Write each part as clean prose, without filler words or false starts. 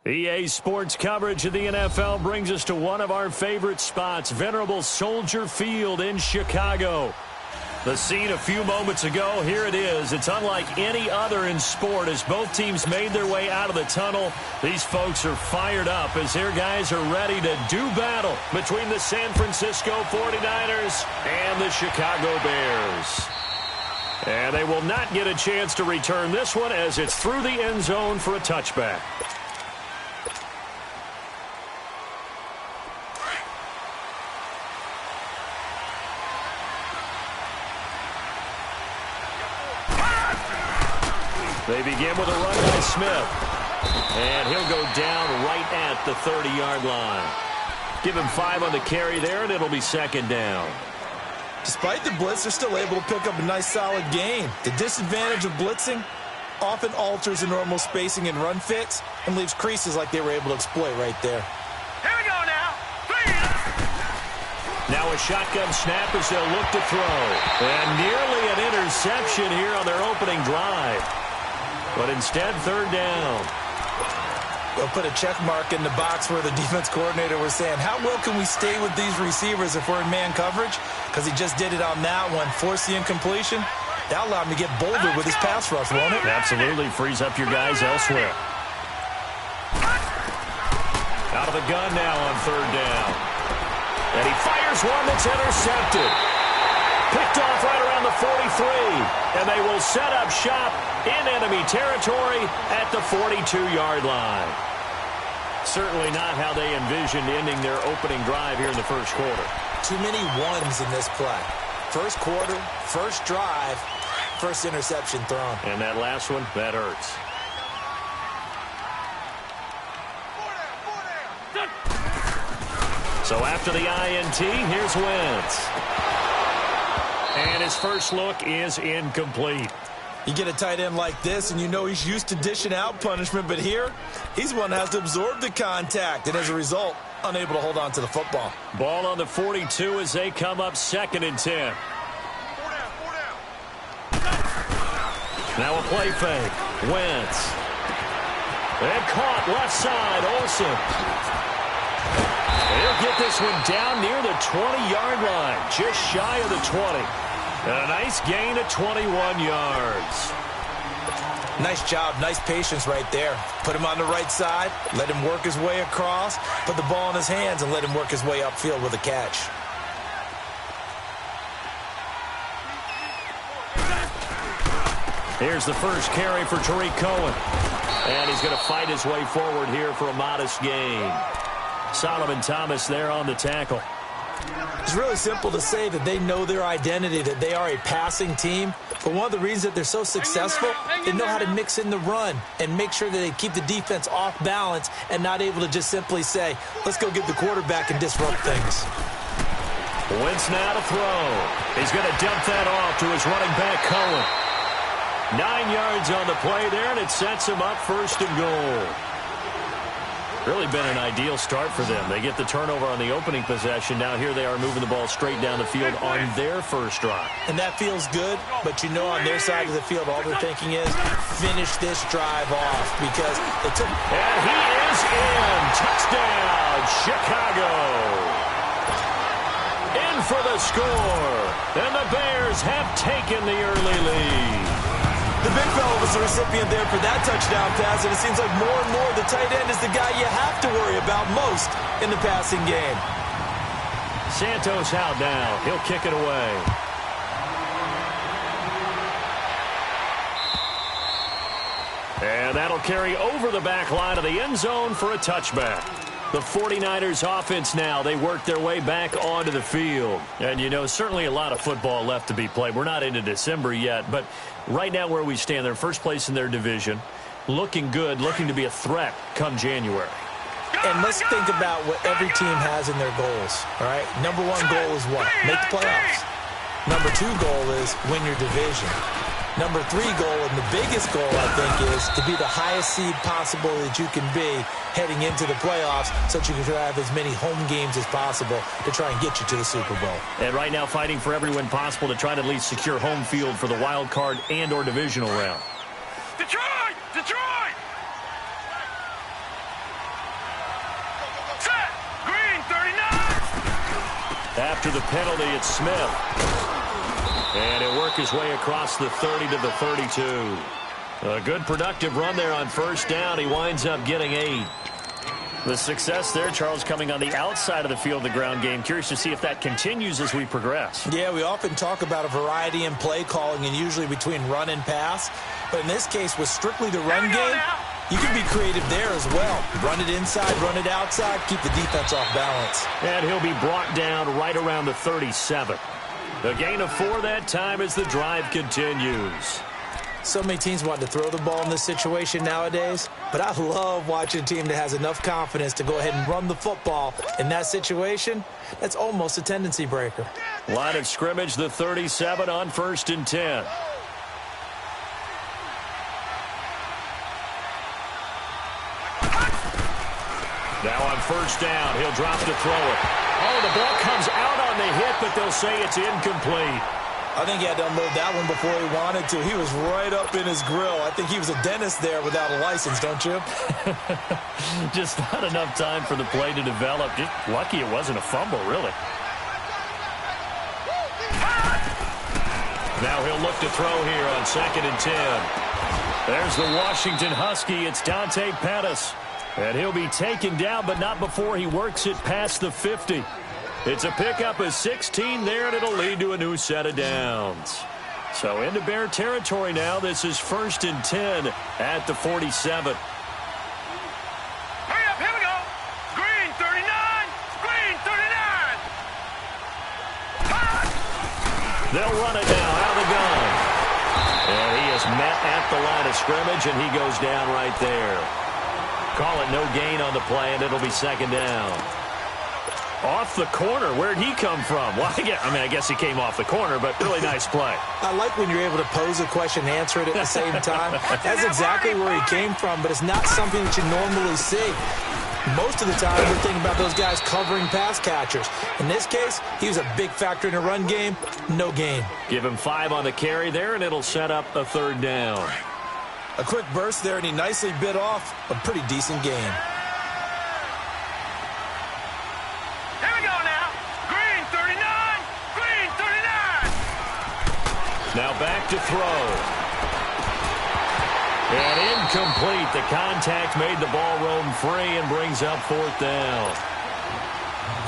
EA Sports coverage of the NFL brings us to one of our favorite spots, venerable Soldier Field in Chicago. The scene a few moments ago, here it is. It's unlike any other in sport as both teams made their way out of the tunnel. These folks are fired up as their guys are ready to do battle between the San Francisco 49ers and the Chicago Bears. And they will not get a chance to return this one as it's through the end zone for a touchback. They begin with a run by Smith. And he'll go down right at the 30-yard line. Give him 5 on the carry there, and it'll be second down. Despite the blitz, they're still able to pick up a nice, solid gain. The disadvantage of blitzing often alters the normal spacing and run fits and leaves creases like they were able to exploit right there. Here we go now. Now a shotgun snap as they'll look to throw. And nearly an interception here on their opening drive. But instead, third down. They'll put a check mark in the box where the defense coordinator was saying, how well can we stay with these receivers if we're in man coverage? Because he just did it on that one, forced the incompletion. That allowed him to get bolder with his pass rush, won't it? Absolutely. Frees up your guys elsewhere. Out of the gun now on third down. And he fires one that's intercepted. Picked off right around the 43. And they will set up shop in enemy territory at the 42-yard line. Certainly not how they envisioned ending their opening drive here in the first quarter. Too many ones in this play. First quarter, first drive, first interception thrown. And that last one, that hurts. So after the INT, here's Wentz. And his first look is incomplete. You get a tight end like this, and you know he's used to dishing out punishment, but here, he's one that has to absorb the contact, and as a result, unable to hold on to the football. Ball on the 42 as they come up 2nd and 10. Now a play fake. Wentz. And caught left side, Olsen. He'll get this one down near the 20-yard line, just shy of the 20. And a nice gain of 21 yards. Nice job, nice patience right there. Put him on the right side, let him work his way across, put the ball in his hands, and let him work his way upfield with a catch. Here's the first carry for Tariq Cohen. And he's going to fight his way forward here for a modest gain. Solomon Thomas there on the tackle. It's really simple to say that they know their identity, that they are a passing team. But one of the reasons that they're so successful, they know how to mix in the run and make sure that they keep the defense off balance and not able to just simply say, let's go get the quarterback and disrupt things. Wentz now to throw. He's going to dump that off to his running back, Cohen. 9 yards on the play there, and it sets him up 1st and goal. Really been an ideal start for them. They get the turnover on the opening possession. Now here they are moving the ball straight down the field on their first drive. And that feels good, but you know on their side of the field all they're thinking is finish this drive off because they took... And he is in. Touchdown, Chicago. In for the score. And the Bears have taken the early lead. The big fella was the recipient there for that touchdown pass, and it seems like more and more the tight end is the guy you have to worry about most in the passing game. Santos out now. He'll kick it away. And that'll carry over the back line of the end zone for a touchback. The 49ers offense now, they work their way back onto the field. And, you know, certainly a lot of football left to be played. We're not into December yet, but right now where we stand, they're first place in their division, looking good, looking to be a threat come January. And let's think about what every team has in their goals, all right? Number one goal is what? Make the playoffs. Number two goal is win your division. Number three goal, and the biggest goal, I think, is to be the highest seed possible that you can be heading into the playoffs so that you can have as many home games as possible to try and get you to the Super Bowl. And right now fighting for every win possible to try to at least secure home field for the wild card and or divisional round. Detroit! Detroit! After the penalty, it's Smith. And he'll work his way across the 30 to the 32. A good productive run there on first down. He winds up getting 8. The success there, Charles, coming on the outside of the field, the ground game. Curious to see if that continues as we progress. Yeah, we often talk about a variety in play calling and usually between run and pass. But in this case, with strictly the run game, you can be creative there as well. Run it inside, run it outside, keep the defense off balance. And he'll be brought down right around the 37. A gain of 4 that time as the drive continues. So many teams want to throw the ball in this situation nowadays, but I love watching a team that has enough confidence to go ahead and run the football. In that situation, that's almost a tendency breaker. Line of scrimmage, the 37 on 1st and 10. Now on first down, he'll drop to throw it. Oh, the ball comes out on the hit, but they'll say it's incomplete. I think he had to unload that one before he wanted to. He was right up in his grill. I think he was a dentist there without a license, don't you? Just not enough time for the play to develop. Just lucky it wasn't a fumble, really. Now he'll look to throw here on 2nd and 10. There's the Washington Husky. It's Dante Pettis. And he'll be taken down, but not before he works it past the 50. It's a pickup of 16 there, and it'll lead to a new set of downs. So into Bear territory now. This is 1st and 10 at the 47. Hurry up, here we go. Green 39, green 39. They'll run it now out of the gun. And he is met at the line of scrimmage, and he goes down right there. Call it no gain on the play, and it'll be 2nd down. Off the corner. Where'd he come from? Well, I guess he came off the corner, but really nice play. I like when you're able to pose a question and answer it at the same time. That's exactly where he came from, but it's not something that you normally see. Most of the time, we're thinking about those guys covering pass catchers. In this case, he was a big factor in the run game. No gain. Give him 5 on the carry there, and it'll set up a 3rd down. A quick burst there, and he nicely bit off a pretty decent gain. Here we go now. Green 39, green 39. Now back to throw. And incomplete. The contact made the ball roam free and brings up 4th down.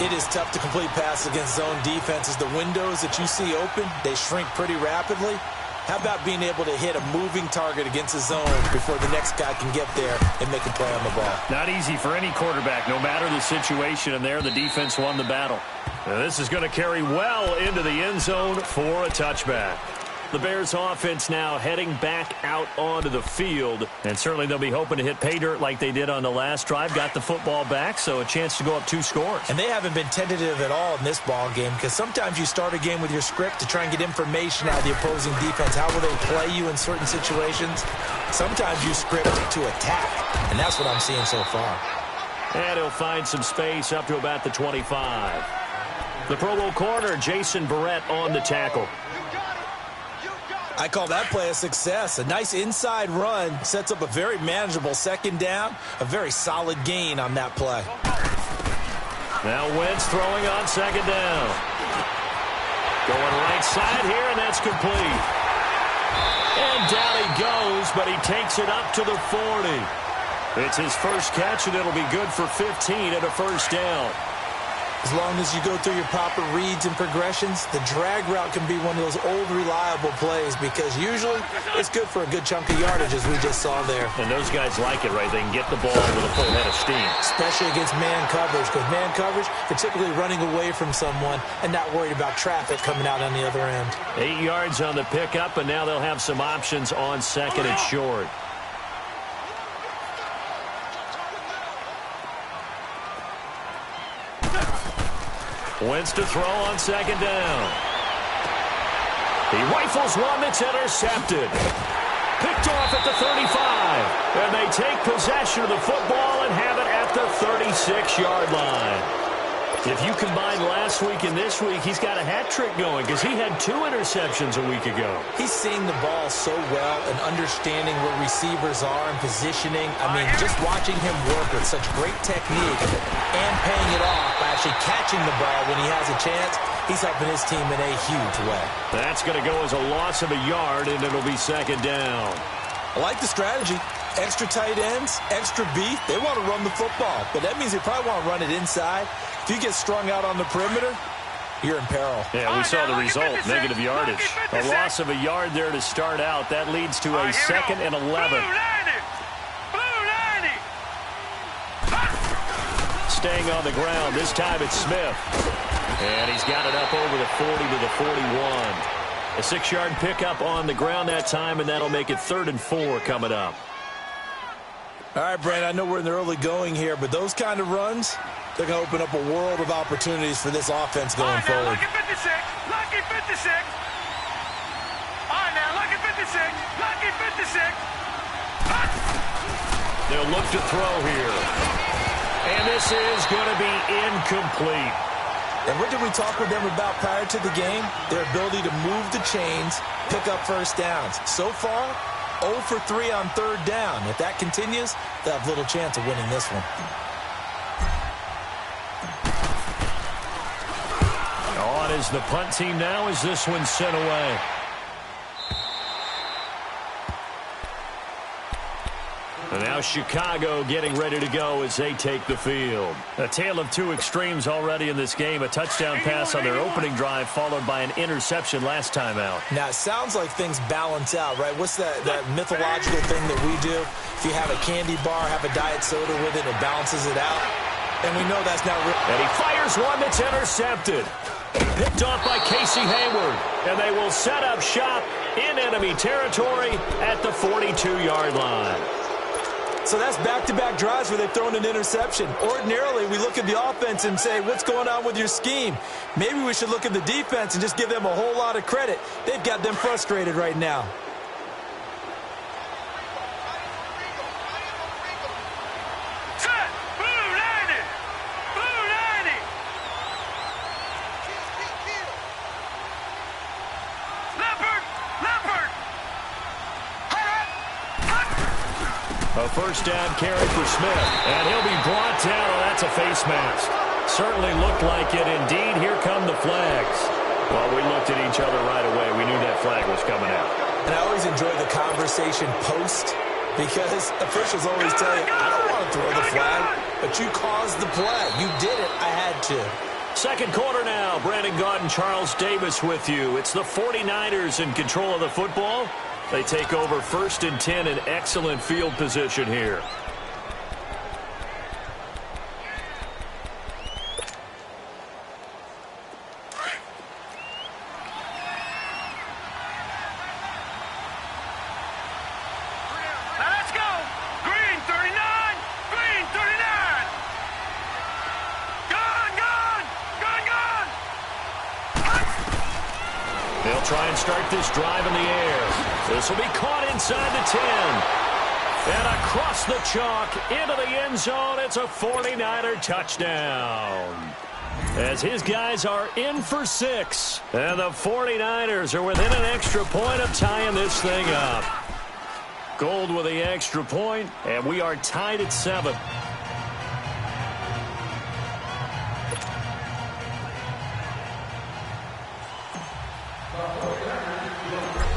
It is tough to complete passes against zone defenses. The windows that you see open, they shrink pretty rapidly. How about being able to hit a moving target against a zone before the next guy can get there and make a play on the ball? Not easy for any quarterback, no matter the situation, and there the defense won the battle. Now, this is going to carry well into the end zone for a touchback. The Bears offense now heading back out onto the field, and certainly they'll be hoping to hit pay dirt like they did on the last drive. Got the football back, so a chance to go up 2 scores. And they haven't been tentative at all in this ball game, because sometimes you start a game with your script to try and get information out of the opposing defense. How will they play you in certain situations? Sometimes you script to attack, and that's what I'm seeing so far. And he'll find some space up to about the 25. The Pro Bowl corner, Jason Barrett, on the tackle. I call that play a success. A nice inside run sets up a very manageable 2nd down, a very solid gain on that play. Now Wentz throwing on 2nd down. Going right side here, and that's complete. And down he goes, but he takes it up to the 40. It's his first catch, and it'll be good for 15 at a 1st down. As long as you go through your proper reads and progressions, the drag route can be one of those old reliable plays because usually it's good for a good chunk of yardage, as we just saw there. And those guys like it, right? They can get the ball with a full head of steam. Especially against man coverage, because man coverage, you're typically running away from someone and not worried about traffic coming out on the other end. 8 yards on the pickup, and now they'll have some options on 2nd and short. Wentz to throw on 2nd down. He rifles one that's intercepted. Picked off at the 35. And they take possession of the football and have it at the 36-yard line. If you combine last week and this week, he's got a hat trick going because he had 2 interceptions a week ago. He's seeing the ball so well and understanding where receivers are and positioning. I mean, just watching him work with such great technique and paying it off by actually catching the ball when he has a chance, he's helping his team in a huge way. That's going to go as a loss of a yard, and it'll be 2nd down. I like the strategy. Extra tight ends, extra beef. They want to run the football, but that means they probably want to run it inside. If you get strung out on the perimeter, you're in peril. Yeah, we saw the result, negative yardage. A loss of a yard there to start out. That leads to a 2nd and 11. Staying on the ground. This time it's Smith. And he's got it up over the 40 to the 41. A 6-yard pickup on the ground that time, and that'll make it 3rd and 4 coming up. All right, Brent, I know we're in the early going here, but those kind of runs, they're going to open up a world of opportunities for this offense going forward. Lucky 56. Lucky 56. All right, now, lucky 56. Lucky 56. They'll look to throw here. And this is going to be incomplete. And what did we talk with them about prior to the game? Their ability to move the chains, pick up first downs. So far, 0 for 3 on 3rd down. If that continues, they'll have little chance of winning this one. On is the punt team now as this one's sent away. And now Chicago getting ready to go as they take the field. A tale of 2 extremes already in this game. A touchdown pass on their opening drive followed by an interception last time out. Now, it sounds like things balance out, right? What's that mythological thing that we do? If you have a candy bar, have a diet soda with it, it balances it out. And we know that's not real. And he fires one that's intercepted. Picked off by Casey Hayward. And they will set up shop in enemy territory at the 42-yard line. So that's back-to-back drives where they've thrown an interception. Ordinarily, we look at the offense and say, what's going on with your scheme? Maybe we should look at the defense and just give them a whole lot of credit. They've got them frustrated right now. Set. Blue 90. Blue 90. Leopard. Leopard. A first down carry for Smith. And he'll be brought down. Oh, that's a face mask. Certainly looked like it. Indeed, here come the flags. Well, we looked at each other right away. We knew that flag was coming out. And I always enjoy the conversation post because officials always tell you, I don't want to throw the flag, but you caused the play. You did it. I had to. 2nd quarter now. Brandon Gaudin, Charles Davis with you. It's the 49ers in control of the football. They take over 1st and 10 in excellent field position here. Now let's go. Green 39. Green 39. Gone, gone. Gone, gone. They'll try and start this drive in the air. This will be caught inside the 10. And across the chalk into the end zone. It's a 49er touchdown. As his guys are in for 6. And the 49ers are within an extra point of tying this thing up. Gold with the extra point, and we are tied at 7.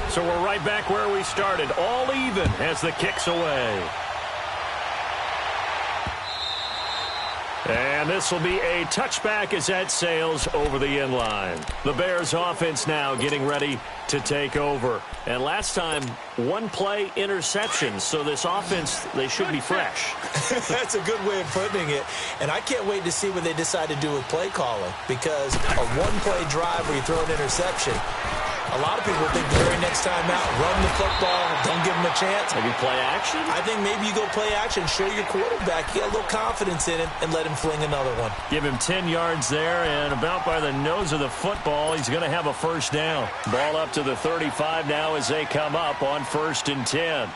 So we're right back where we started, all even as the kick's away. And this will be a touchback as that sails over the end line. The Bears offense now getting ready to take over. And last time, 1-play interception. So this offense, they should be fresh. That's a good way of putting it. And I can't wait to see what they decide to do with play calling. Because a 1-play drive where you throw an interception, a lot of people think the very next time out, run the football, don't give them a chance. Maybe play action? I think maybe you go play action, show your quarterback, you got a little confidence in him, and let him fling another one. Give him 10 yards there, and about by the nose of the football, he's going to have a first down. Ball up to the 35 now as they come up on 1st and 10.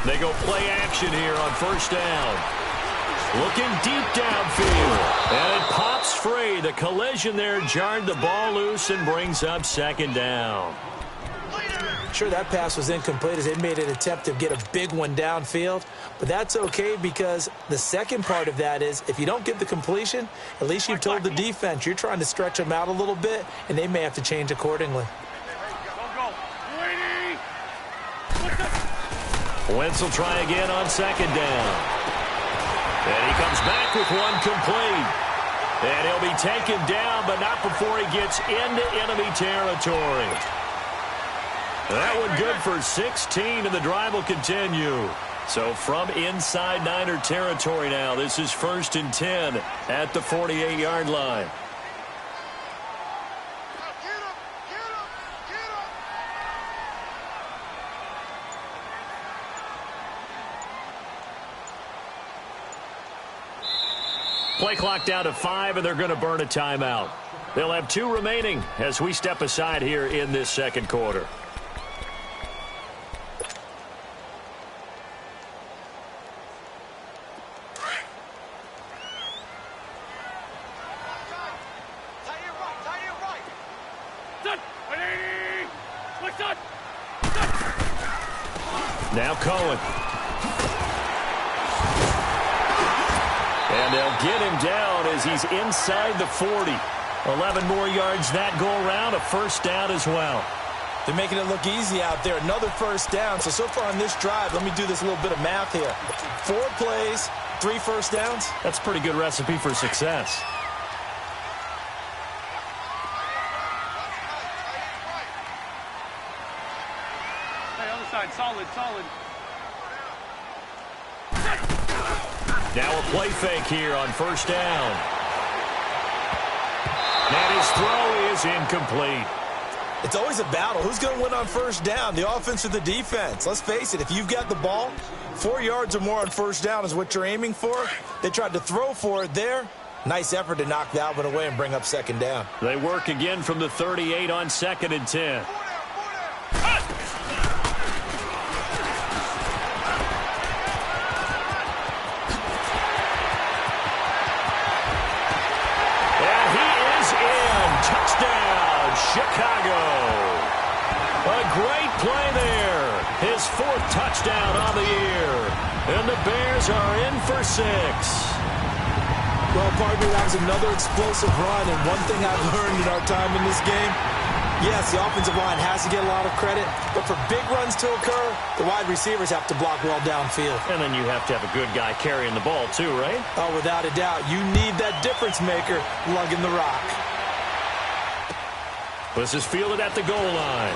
They go play action here on first down. Looking deep downfield. And it pops free. The collision there jarred the ball loose and brings up second down. Sure, that pass was incomplete as they made an attempt to get a big one downfield. But that's okay because the second part of that is if you don't get the completion, at least you've told the defense you're trying to stretch them out a little bit, and they may have to change accordingly. Wentz will try again on second down. And he comes back with one complete. And he'll be taken down, but not before he gets into enemy territory. That one good for 16, and the drive will continue. So from inside Niner territory now, this is 1st and 10 at the 48-yard line. Play clock down to 5, and they're going to burn a timeout. They'll have 2 remaining as we step aside here in this second quarter. Now Cohen. And they'll get him down as he's inside the 40. 11 more yards that go around, a first down as well. They're making it look easy out there. Another first down. So far on this drive, let me do this little bit of math here. 4 plays, 3 first downs. That's a pretty good recipe for success. Solid. Now a play fake here on first down. And his throw is incomplete. It's always a battle. Who's going to win on first down, the offense or the defense? Let's face it, if you've got the ball, 4 yards or more on first down is what you're aiming for. They tried to throw for it there. Nice effort to knock that one away and bring up second down. They work again from the 38 on 2nd and 10. Chicago. A great play there. His 4th touchdown on the year. And the Bears are in for 6. Well, partner, that was another explosive run. And one thing I've learned in our time in this game, yes, the offensive line has to get a lot of credit. But for big runs to occur, the wide receivers have to block well downfield. And then you have to have a good guy carrying the ball too, right? Oh, without a doubt. You need that difference maker lugging the rock. This is fielded at the goal line.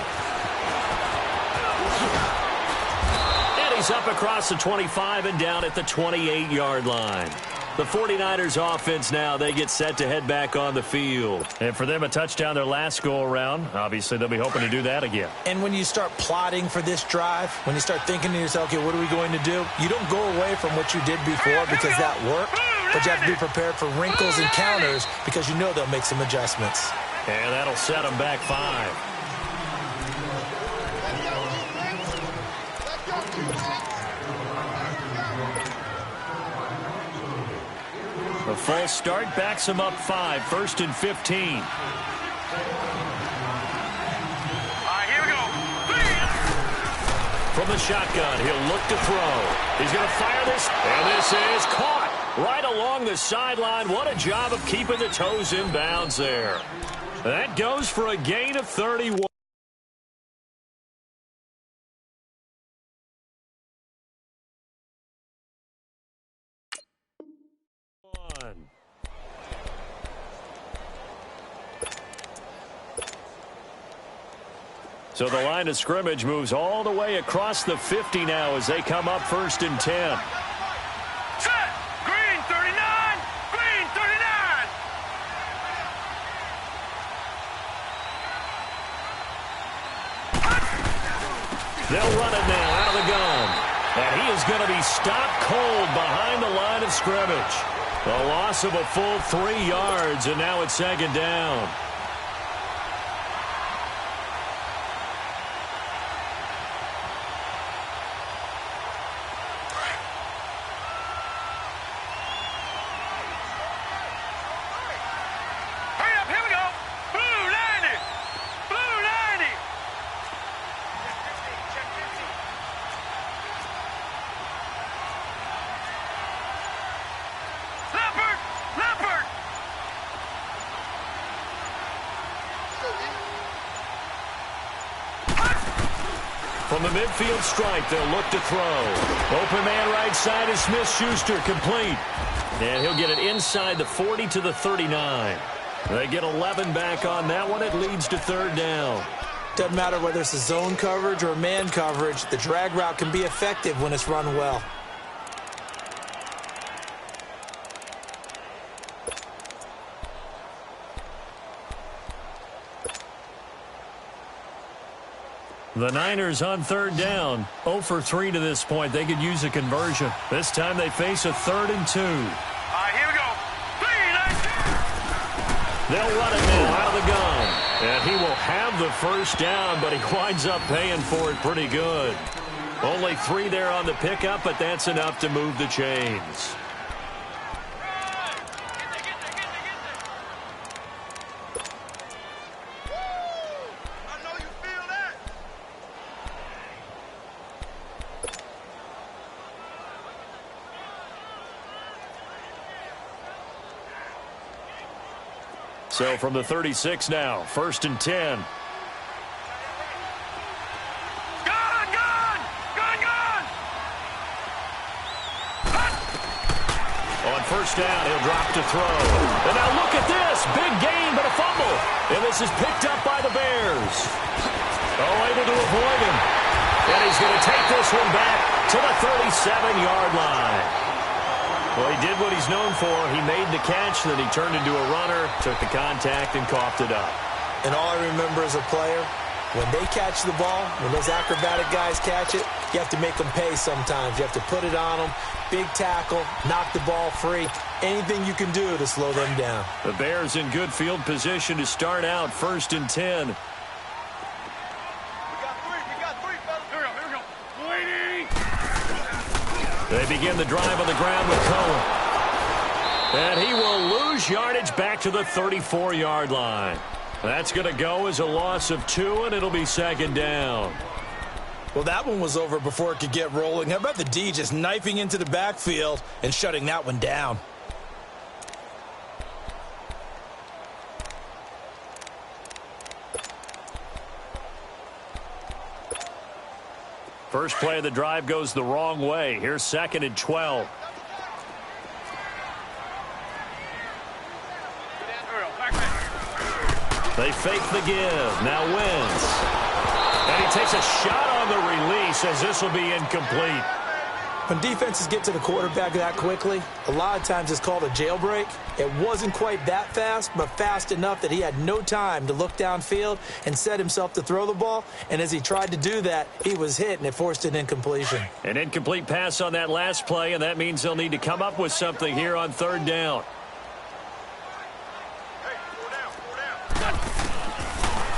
And he's up across the 25 and down at the 28-yard line. The 49ers offense now, they get set to head back on the field. And for them, a touchdown their last go-around. Obviously, they'll be hoping to do that again. And when you start plotting for this drive, when you start thinking to yourself, okay, what are we going to do? You don't go away from what you did before because that worked. But you have to be prepared for wrinkles and counters because you know they'll make some adjustments. And that'll set them back 5. The false start backs him up 5. 1st and 15. All right, here we go. From the shotgun, he'll look to throw. He's going to fire this, and this is caught right along the sideline. What a job of keeping the toes in bounds there. That goes for a gain of 31. So the line of scrimmage moves all the way across the 50 now as they come up 1st and 10. Set. Green 39. Green 39. They'll run it now out of the gun. And he is going to be stopped cold behind the line of scrimmage. A loss of a full 3 yards, and now it's 2nd down. From the midfield stripe, they'll look to throw. Open man right side is Smith-Schuster, complete. And he'll get it inside the 40 to the 39. They get 11 back on that one. It leads to third down. Doesn't matter whether it's a zone coverage or man coverage, the drag route can be effective when it's run well. The Niners on third down. 0 for 3 to this point. They could use a conversion. This time they face a 3rd and 2. All right, here we go. 3, They'll run it now out of the gun. And he will have the first down, but he winds up paying for it pretty good. Only 3 there on the pickup, but that's enough to move the chains. So from the 36 now, 1st and 10. On first down, he'll drop to throw. And now look at this. Big gain, but a fumble. And this is picked up by the Bears. Oh, able to avoid him. And he's going to take this one back to the 37-yard line. Well, he did what he's known for. He made the catch, then he turned into a runner, took the contact, and coughed it up. And all I remember as a player, when they catch the ball, when those acrobatic guys catch it, you have to make them pay sometimes. You have to put it on them, big tackle, knock the ball free, anything you can do to slow them down. The Bears in good field position to start out 1st and 10. They begin the drive on the ground with Cohen. And he will lose yardage back to the 34-yard line. That's going to go as a loss of 2, and it'll be 2nd down. Well, that one was over before it could get rolling. How about the D just knifing into the backfield and shutting that one down? First play of the drive goes the wrong way. Here's 2nd and 12. They fake the give. Now Wentz. And he takes a shot on the release as this will be incomplete. When defenses get to the quarterback that quickly, a lot of times it's called a jailbreak. It wasn't quite that fast, but fast enough that he had no time to look downfield and set himself to throw the ball. And as he tried to do that, he was hit, and it forced an incompletion. An incomplete pass on that last play, and that means they'll need to come up with something here on 3rd down.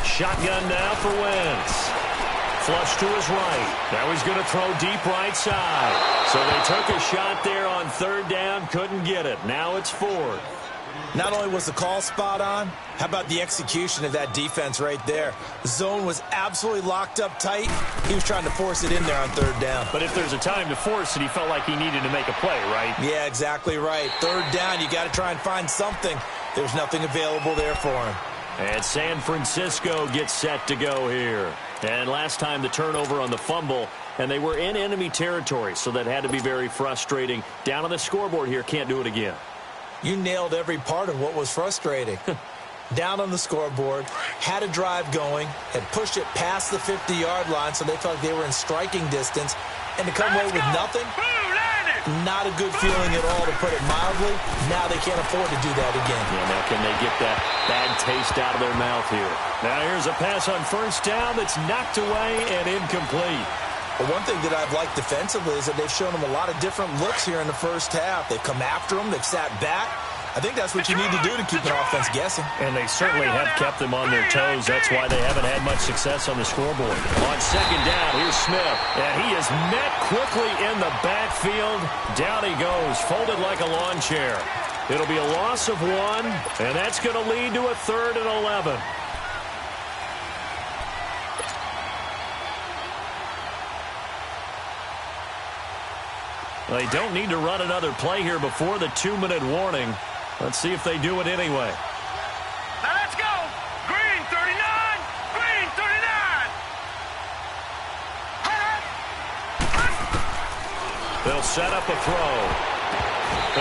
Shotgun now for Wentz. Flush to his right. Now he's going to throw deep right side. So they took a shot there on 3rd down, couldn't get it. Now it's 4th. Not only was the call spot on, how about the execution of that defense right there? The zone was absolutely locked up tight. He was trying to force it in there on 3rd down. But if there's a time to force it, he felt like he needed to make a play, right? Yeah, exactly right. 3rd down, you got to try and find something. There's nothing available there for him. And San Francisco gets set to go here. And last time the turnover on the fumble, and they were in enemy territory, so that had to be very frustrating. Down on the scoreboard here, can't do it again. You nailed every part of what was frustrating. Down on the scoreboard, had a drive going, had pushed it past the 50-yard line, so they felt like they were in striking distance, and to come away with nothing, not a good feeling at all, to put it mildly. Now they can't afford to do that again. Yeah, now can they get that bad taste out of their mouth here? Now here's a pass on 1st down that's knocked away and incomplete. But one thing that I've liked defensively is that they've shown them a lot of different looks here in the first half. They've come after them. They've sat back. I think that's what you need to do to keep an offense guessing. And they certainly have kept them on their toes. That's why they haven't had much success on the scoreboard. On 2nd down, here's Smith. And he is met quickly in the backfield. Down he goes, folded like a lawn chair. It'll be a loss of 1, and that's going to lead to a 3rd and 11. They don't need to run another play here before the 2-minute warning. Let's see if they do it anyway. Now let's go. Green 39. Green 39. They'll set up a throw.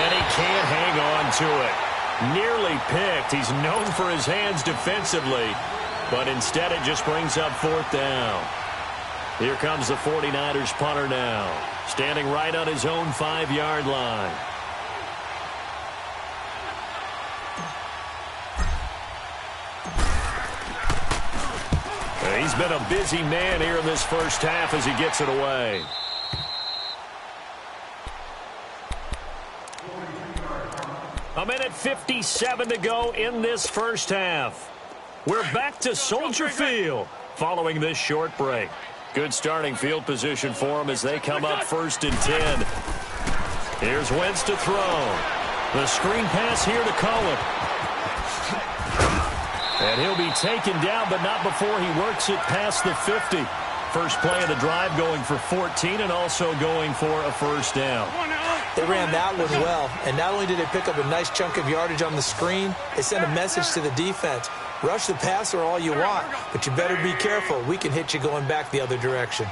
And he can't hang on to it. Nearly picked. He's known for his hands defensively, but instead it just brings up 4th down. Here comes the 49ers punter now, standing right on his own 5-yard line. He's been a busy man here in this first half as he gets it away. A minute 57 to go in this first half. We're back to Soldier Field following this short break. Good starting field position for them as they come up 1st and 10. Here's Wentz to throw. The screen pass here to Cohen. And he'll be taken down, but not before he works it past the 50. First play of the drive going for 14 and also going for a first down. They ran that one well, and not only did they pick up a nice chunk of yardage on the screen, they sent a message to the defense. Rush the passer all you want, but you better be careful. We can hit you going back the other direction.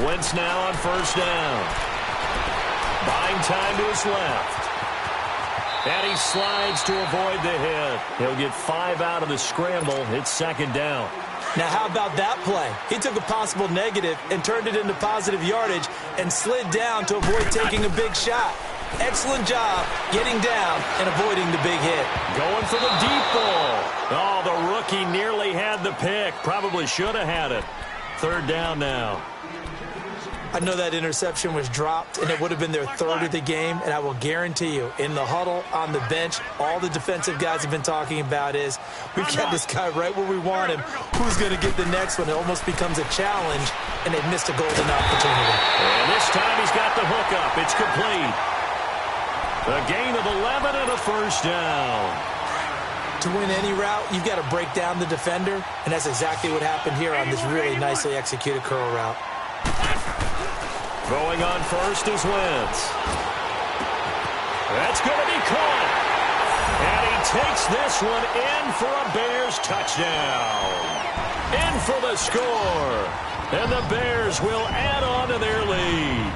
Wentz now on first down. Buying time to his left. And he slides to avoid the hit. He'll get 5 out of the scramble. It's 2nd down. Now, how about that play? He took a possible negative and turned it into positive yardage and slid down to avoid taking a big shot. Excellent job getting down and avoiding the big hit. Going for the deep ball. Oh, the rookie nearly had the pick. Probably should have had it. 3rd down now. I know that interception was dropped, and it would have been their 3rd of the game, and I will guarantee you, in the huddle, on the bench, all the defensive guys have been talking about is, we've got this guy right where we want him. Who's going to get the next one? It almost becomes a challenge, and they've missed a golden opportunity. And this time he's got the hook up. It's complete. A gain of 11 and a first down. To win any route, you've got to break down the defender, and that's exactly what happened here on this really nicely executed curl route. Going on first is Wentz. That's going to be caught. And he takes this one in for a Bears touchdown. In for the score. And the Bears will add on to their lead.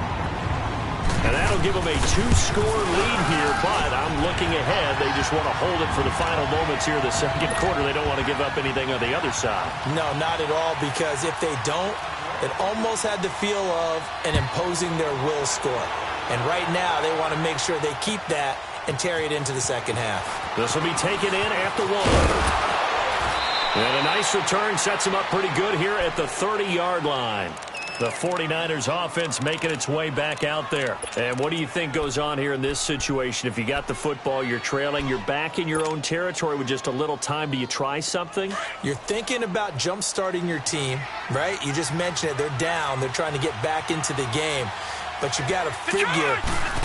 And that'll give them a 2-score lead here, but I'm looking ahead. They just want to hold it for the final moments here of the 2nd quarter. They don't want to give up anything on the other side. No, not at all, because if they don't, it almost had the feel of an imposing their will score. And right now, they want to make sure they keep that and carry it into the 2nd half. This will be taken in after 1. And a nice return sets them up pretty good here at the 30-yard line. The 49ers offense making its way back out there. And what do you think goes on here in this situation? If you got the football, you're trailing, you're back in your own territory with just a little time. Do you try something? You're thinking about jump-starting your team, right? You just mentioned it. They're down. They're trying to get back into the game. But you got to figure,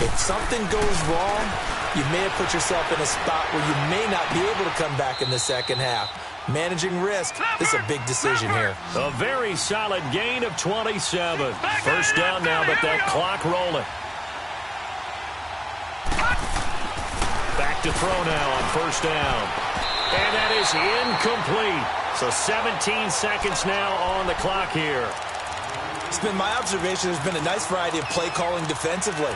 if something goes wrong, you may have put yourself in a spot where you may not be able to come back in the 2nd half. Managing risk is a big decision here. A very solid gain of 27. First down now, but that clock rolling. Back to throw now on first down. And that is incomplete. So 17 seconds now on the clock here. It's been my observation there's been a nice variety of play calling defensively.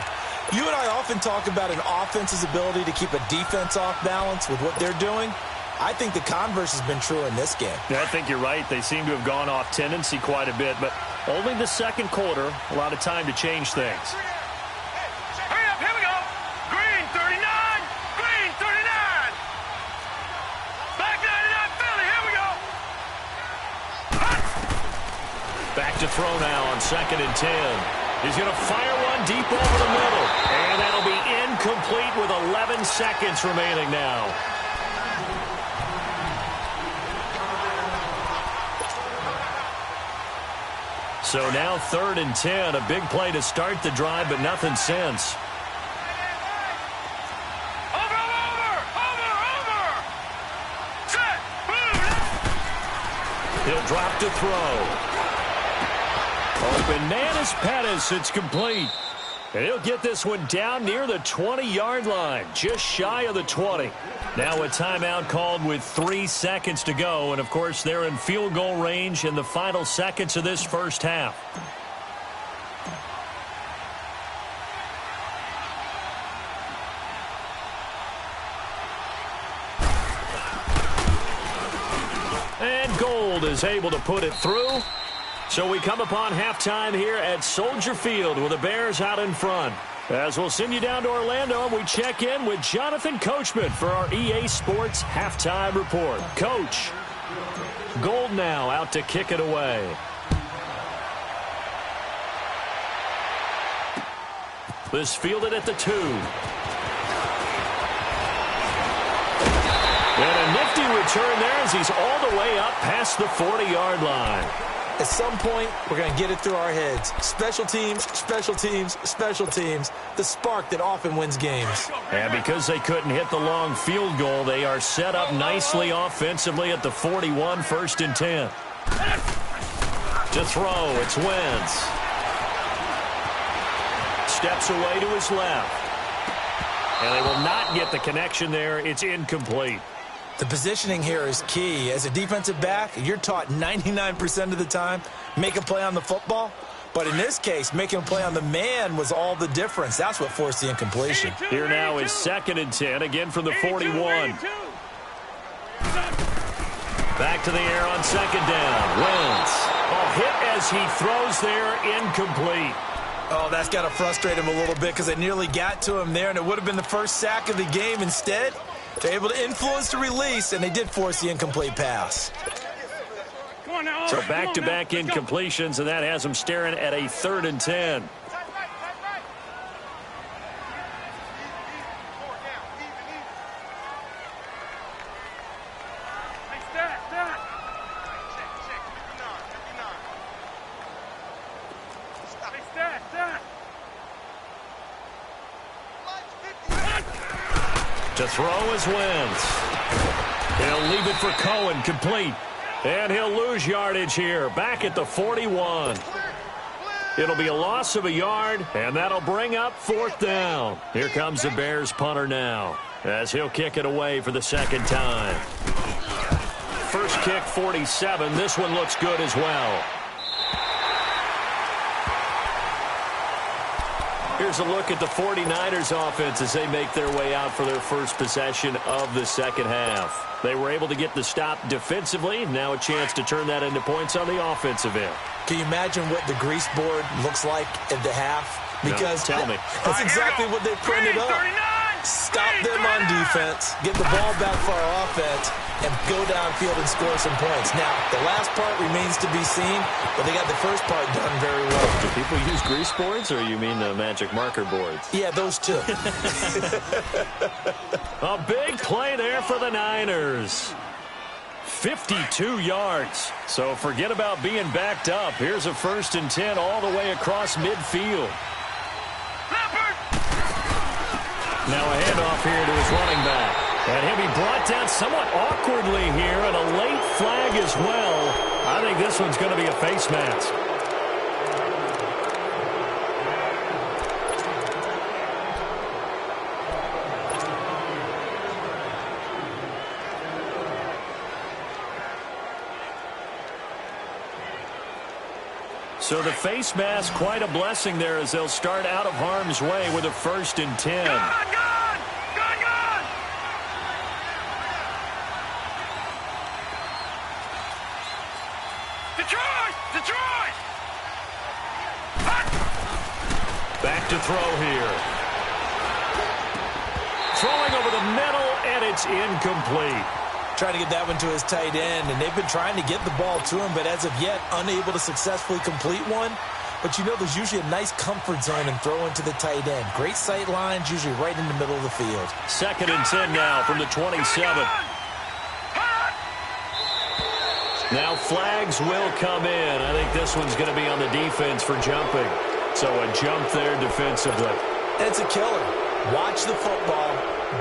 You and I often talk about an offense's ability to keep a defense off balance with what they're doing. I think the converse has been true in this game. Yeah, I think you're right. They seem to have gone off tendency quite a bit, but only the 2nd quarter, a lot of time to change things. Hurry up, here we go. Green 39, green 39. Back 99 Philly, here we go. Back to throw now on 2nd and 10. He's going to fire one deep over the middle, and that'll be incomplete with 11 seconds remaining now. So now 3rd and 10, a big play to start the drive, but nothing since. Over. Set, move. He'll drop to throw. Bananas Pettis, it's complete. And he'll get this one down near the 20-yard line, just shy of the 20. Now a timeout called with 3 seconds to go. And, of course, they're in field goal range in the final seconds of this first half. And Gold is able to put it through. So we come upon halftime here at Soldier Field with the Bears out in front. As we'll send you down to Orlando, we check in with Jonathan Coachman for our EA Sports Halftime Report. Coach, Gold now out to kick it away. This fielded at the 2. And a nifty return there as he's all the way up past the 40-yard line. At some point, we're going to get it through our heads. Special teams, special teams, special teams. The spark that often wins games. And because they couldn't hit the long field goal, they are set up nicely offensively at the 41, 1st and 10. To throw, it's Wentz. Steps away to his left. And they will not get the connection there. It's incomplete. The positioning here is key. As a defensive back, you're taught 99% of the time, make a play on the football. But in this case, making a play on the man was all the difference. That's what forced the incompletion. Here now is 2nd and 10, again from the 41. Back to the air on 2nd down. Wentz. Hit as he throws there, incomplete. Oh, that's got to frustrate him a little bit because they nearly got to him there, and it would have been the first sack of the game. Instead, they're able to influence the release, and they did force the incomplete pass. So back-to-back incompletions, and that has them staring at a 3rd and 10. To throw is Wentz. He'll leave it for Cohen, complete. And he'll lose yardage here, back at the 41. It'll be a loss of a yard, and that'll bring up 4th down. Here comes the Bears punter now, as he'll kick it away for the 2nd time. First kick, 47. This one looks good as well. Here's a look at the 49ers offense as they make their way out for their first possession of the second half. They were able to get the stop defensively. Now a chance to turn that into points on the offensive end. Can you imagine what the grease board looks like at the half? Because no, tell me. That's exactly what they printed up. Stop them on defense, get the ball back for our offense, and go downfield and score some points. Now, the last part remains to be seen, but they got the first part done very well. Do people use grease boards, or you mean the magic marker boards? Yeah, those two. A big play there for the Niners. 52 yards. So forget about being backed up. Here's a 1st and 10 all the way across midfield. Now a handoff here to his running back. And he'll be brought down somewhat awkwardly here, and a late flag as well. I think this one's going to be a face mask. So the face mask, quite a blessing there as they'll start out of harm's way with a 1st and 10. Gone! Detroit! Back to throw here. Throwing over the middle, and it's incomplete. Trying to get that one to his tight end, and they've been trying to get the ball to him, but as of yet, unable to successfully complete one. But you know there's usually a nice comfort zone and throw into the tight end. Great sight lines, usually right in the middle of the field. 2nd and 10 now from the 27. Now flags will come in. I think this one's going to be on the defense for jumping. So a jump there defensively. And it's a killer. Watch the football.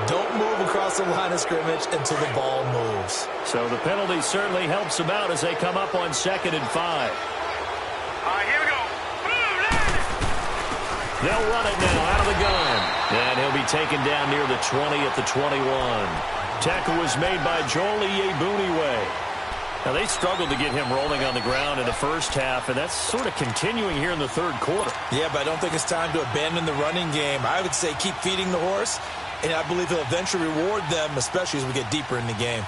Don't move across the line of scrimmage until the ball moves. So the penalty certainly helps them out as they come up on 2nd and 5. All right, here we go. They'll run it now out of the gun. And he'll be taken down near the 20 at the 21. Tackle was made by Joel Iyiegbuniwe. Now, they struggled to get him rolling on the ground in the first half, and that's sort of continuing here in the third quarter. Yeah, but I don't think it's time to abandon the running game. I would say keep feeding the horse, and I believe he'll eventually reward them, especially as we get deeper in the game.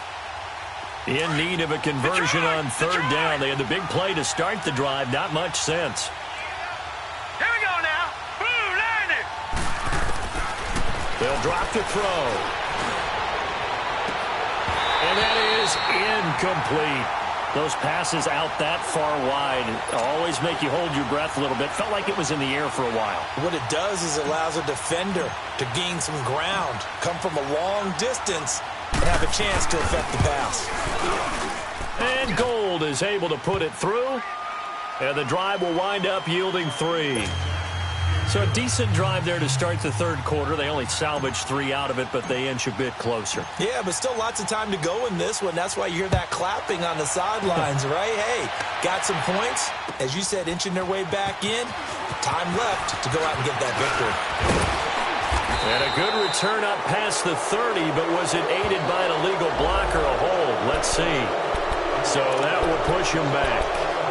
In need of a conversion on third down. They had the big play to start the drive. Not much sense. Here we go now. Blue landing. They'll drop to throw. And that is incomplete. Those passes out that far wide always make you hold your breath a little bit. Felt like it was in the air for a while. What it does is it allows a defender to gain some ground, come from a long distance, and have a chance to affect the pass. And Gold is able to put it through. And the drive will wind up yielding 3. So a decent drive there to start the third quarter. They only salvaged 3 out of it, but they inch a bit closer. Yeah, but still lots of time to go in this one. That's why you hear that clapping on the sidelines, right? Hey, got some points. As you said, inching their way back in. Time left to go out and get that victory. And a good return up past the 30, but was it aided by an illegal block or a hold? Let's see. So that will push him back.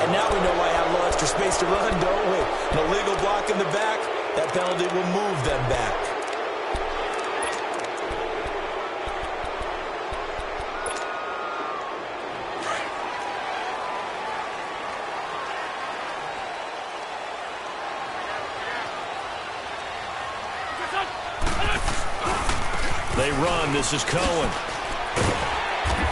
And now we know why I have a little extra space to run, don't we? An illegal block in the back, that penalty will move them back. They run. This is Cohen.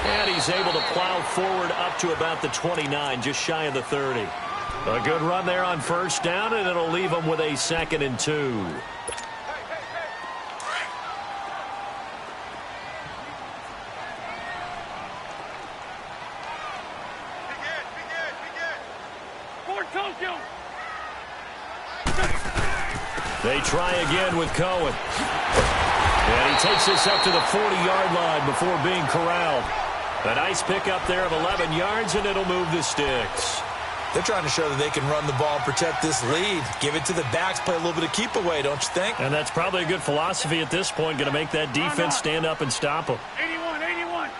And he's able to plow forward up to about the 29, just shy of the 30. A good run there on first down, and it'll leave them with a 2nd and 2. They try again with Cohen. And he takes this up to the 40-yard line before being corralled. A nice pickup there of 11 yards, and it'll move the sticks. They're trying to show that they can run the ball and protect this lead. Give it to the backs, play a little bit of keep away, don't you think? And that's probably a good philosophy at this point, going to make that defense stand up and stop them. 81.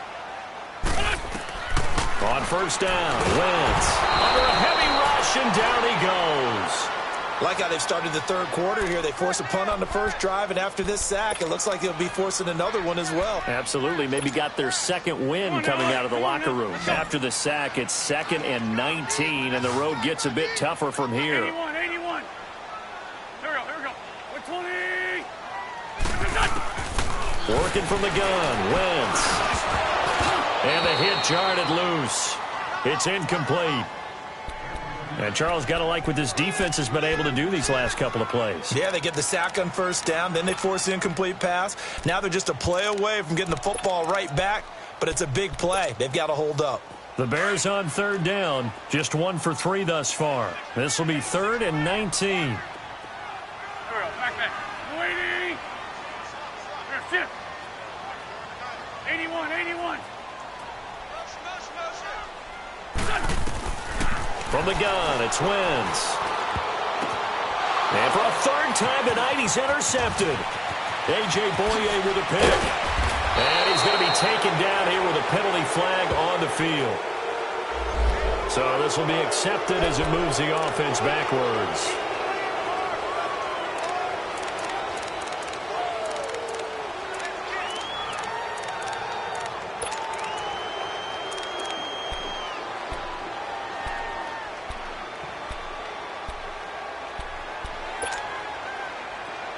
On first down, Wentz under a heavy rush, and down he goes. Like how they've started the third quarter here. They force a punt on the first drive, and after this sack, it looks like they'll be forcing another one as well. Absolutely. Maybe got their second win coming out of the locker room. After the sack, it's 2nd and 19, and the road gets a bit tougher from here. 81. Here we go. 20. Working from the gun, Wentz. And the hit jarred loose. It's incomplete. And Charles, got to like what this defense has been able to do these last couple of plays. Yeah, they get the sack on first down, then they force the incomplete pass. Now they're just a play away from getting the football right back, but it's a big play. They've got to hold up. The Bears on third down, just 1 for 3 thus far. This will be 3rd and 19. Here we go. Back. Waiting. Here, sit. 81. From the gun, it's Wentz. And for a 3rd time tonight, he's intercepted. A.J. Boye with a pick. And he's going to be taken down here with a penalty flag on the field. So this will be accepted as it moves the offense backwards.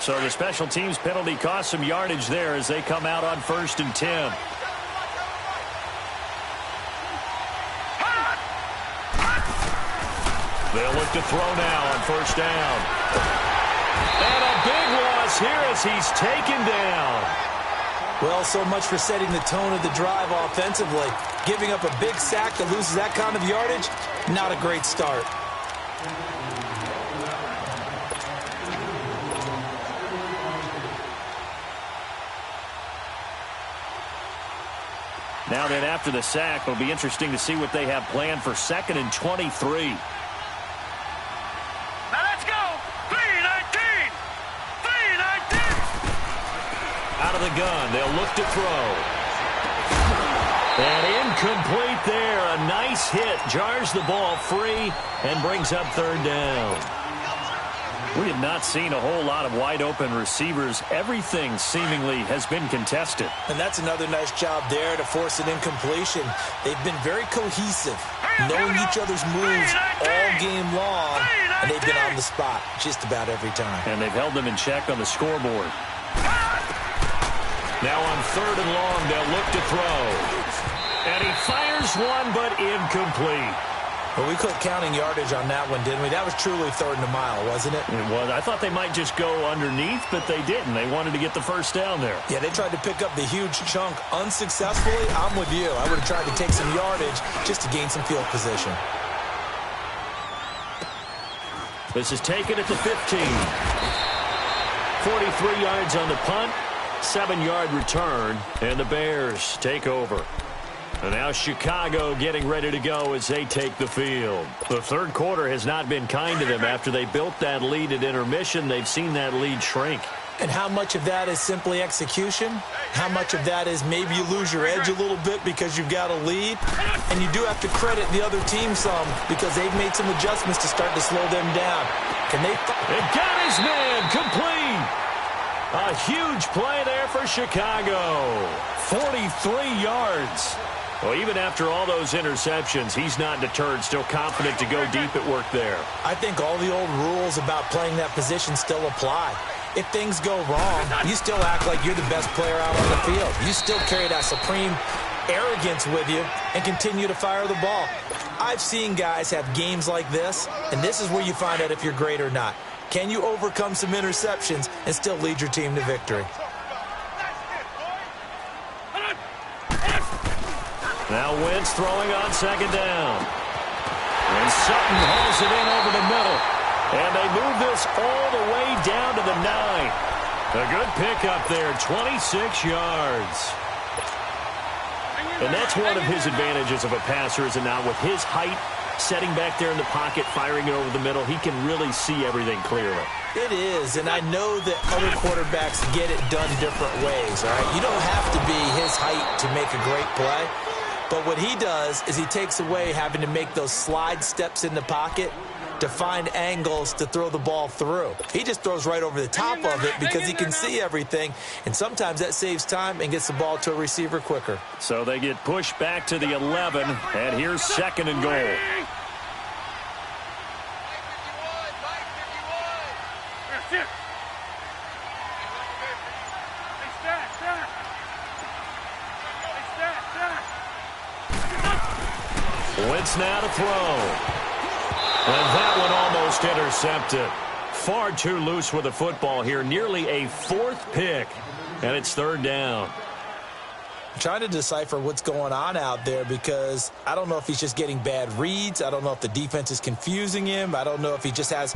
So the special teams penalty cost some yardage there as they come out on 1st and 10. They'll look to throw now on first down. And a big loss here as he's taken down. Well, so much for setting the tone of the drive offensively. Giving up a big sack that loses that kind of yardage, not a great start. Now then, after the sack, it'll be interesting to see what they have planned for 2nd and 23. Now let's go. 3:19. Out of the gun, they'll look to throw. And incomplete there. A nice hit. Jars the ball free and brings up third down. We have not seen a whole lot of wide-open receivers. Everything seemingly has been contested. And that's another nice job there to force an incompletion. They've been very cohesive, knowing each other's moves all game long, and they've been on the spot just about every time. And they've held them in check on the scoreboard. Now on third and long, they'll look to throw. And he fires one, but incomplete. Well, we quit counting yardage on that one, didn't we? That was truly third and a mile, wasn't it? It was. I thought they might just go underneath, but they didn't. They wanted to get the first down there. Yeah, they tried to pick up the huge chunk unsuccessfully. I'm with you. I would have tried to take some yardage just to gain some field position. This is taken at the 15. 43 yards on the punt, 7-yard return, and the Bears take over. And now Chicago getting ready to go as they take the field. The third quarter has not been kind to them. After they built that lead at intermission, they've seen that lead shrink. And how much of that is simply execution? How much of that is maybe you lose your edge a little bit because you've got a lead? And you do have to credit the other team some because they've made some adjustments to start to slow them down. Can they? It got his man complete. A huge play there for Chicago. 43 yards. Well, even after all those interceptions, he's not deterred, still confident to go deep at work there. I think all the old rules about playing that position still apply. If things go wrong, you still act like you're the best player out on the field. You still carry that supreme arrogance with you and continue to fire the ball. I've seen guys have games like this, and this is where you find out if you're great or not. Can you overcome some interceptions and still lead your team to victory? Now Wentz throwing on second down. And Sutton hauls it in over the middle. And they move this all the way down to the 9. A good pickup there, 26 yards. And that's one of his advantages of a passer, is it not? With his height, setting back there in the pocket, firing it over the middle, he can really see everything clearly. It is, and I know that other quarterbacks get it done different ways, all right? You don't have to be his height to make a great play. But what he does is he takes away having to make those slide steps in the pocket to find angles to throw the ball through. He just throws right over the top of it because he can see everything, and sometimes that saves time and gets the ball to a receiver quicker. So they get pushed back to the 11, and here's second and goal. Wentz now to throw. And that one almost intercepted. Far too loose with the football here. Nearly a fourth pick. And it's third down. I'm trying to decipher what's going on out there because I don't know if he's just getting bad reads. I don't know if the defense is confusing him. I don't know if he just has,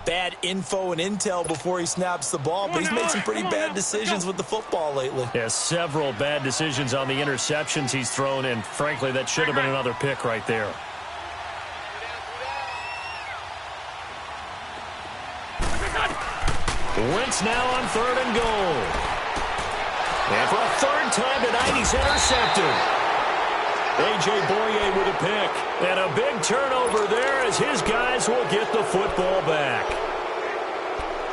bad info and intel before he snaps the ball. But he's made some pretty bad decisions with the football lately. Yeah, several bad decisions on the interceptions he's thrown. And frankly, that should have been another pick right there. Wentz now on third and goal. And for a third time tonight, he's intercepted. A.J. Boye with a pick. And a big turnover there as his guys will get the football back.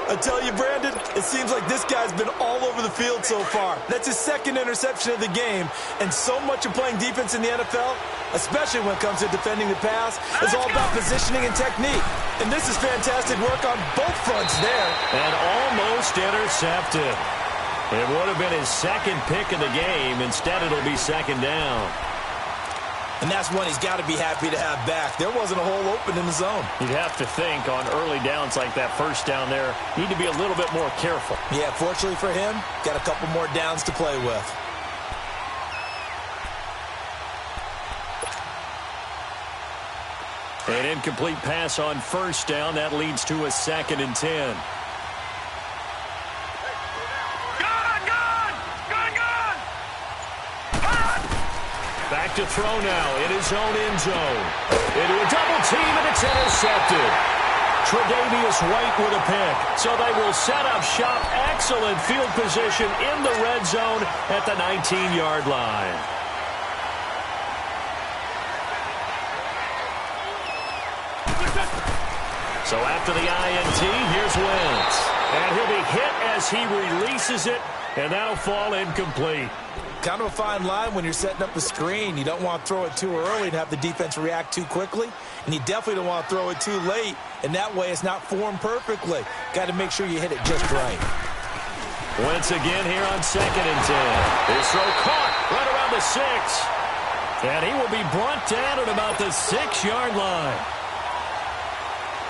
I tell you, Brandon, it seems like this guy's been all over the field so far. That's his second interception of the game. And so much of playing defense in the NFL, especially when it comes to defending the pass, is all about positioning and technique. And this is fantastic work on both fronts there. And almost intercepted. It would have been his second pick of the game. Instead, it'll be second down. And that's one he's got to be happy to have back. There wasn't a hole open in the zone. You'd have to think on early downs like that first down there, need to be a little bit more careful. Yeah, fortunately for him, got a couple more downs to play with. An incomplete pass on first down. That leads to a 2nd and 10. Back to throw now in his own end zone. Into a double team, and it's intercepted. Tre'Davious White with a pick. So they will set up shop. Excellent field position in the red zone at the 19-yard line. So after the INT, here's Wentz. And he'll be hit as he releases it, and that'll fall incomplete. Kind of a fine line when you're setting up the screen. You don't want to throw it too early and have the defense react too quickly. And you definitely don't want to throw it too late. And that way it's not formed perfectly. Got to make sure you hit it just right. Wentz again here on 2nd and 10. His throw caught right around the 6. And he will be brought down at about the 6-yard line.